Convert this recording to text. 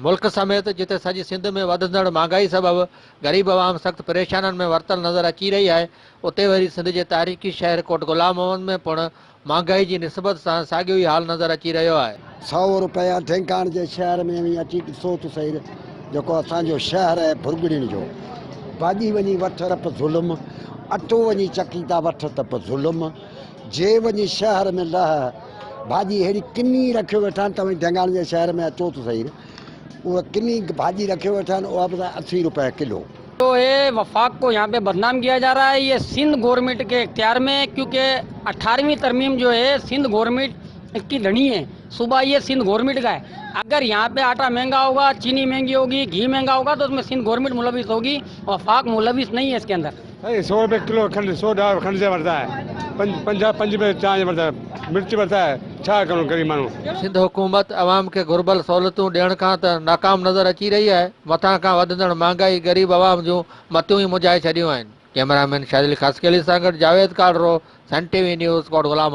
मुल्क समेत जिते सॼी सिंध में वधंदड़ महांगाई सबब गरीब आवाम सख्त परेशाननि में वरतल नज़र अची रही है, उते वरी सिंध जे तारीख़ी शहर कोट गुलाम मोहम्मद में पिणु महांगाई जी निस्बत सां साॻियो ई हाल नज़र अची रहियो आहे। 100 रुपया ठेकाण जे शहर में भी अची ॾिसो त सही, जेको असांजो शहर आहे भुरगड़ियुनि जो, भाॼी वञी वठ त ज़ुल्म, अटो वञी चकी था वठ त ज़ुल्म, जे वञी शहर में लह भाॼी अहिड़ी किनी रखियो वेठा आहिनि। तव्हां ढंगाण जे शहर में अचो त सही, उहा किनी भाॼी रखियो वेठा आहिनि, उहा बि 80 रुपए किलो। तो ये वफाक को यहाँ पे बदनाम किया जा रहा है, ये सिंध गवर्नमेंट के इख्तियार में, क्योंकि 18वीं तरमीम जो है सिंध गवर्नमेंट की धनी है, सुबह ये सिंध गवर्नमेंट का है। अगर यहाँ पे आटा महंगा होगा, चीनी महंगी होगी, घी महंगा होगा, तो उसमें सिंध गवर्नमेंट मुलविस होगी, वफाक मुलविस नहीं है इसके अंदर। 100 रुपये किलो खंड, 100 खंड से बढ़ता है, 5 रुपये चांहि बढ़ता है, मिर्च बढ़ता है, छा करूं गरीब माण्हू। सिंध हुकूमत अवाम के घुर्बल सहूलियतूं ॾियण खां त नाकाम नज़र अची रही है, मथां खां वधंदड़ महांगाई गरीब आवाम जूं मतियूं ई मुझाए छॾियूं आहिनि। कैमरामैन शादिल ख़ासकेली सां गॾु जावेद कालरो, सन टीवी न्यूज़, कोट गुलाम।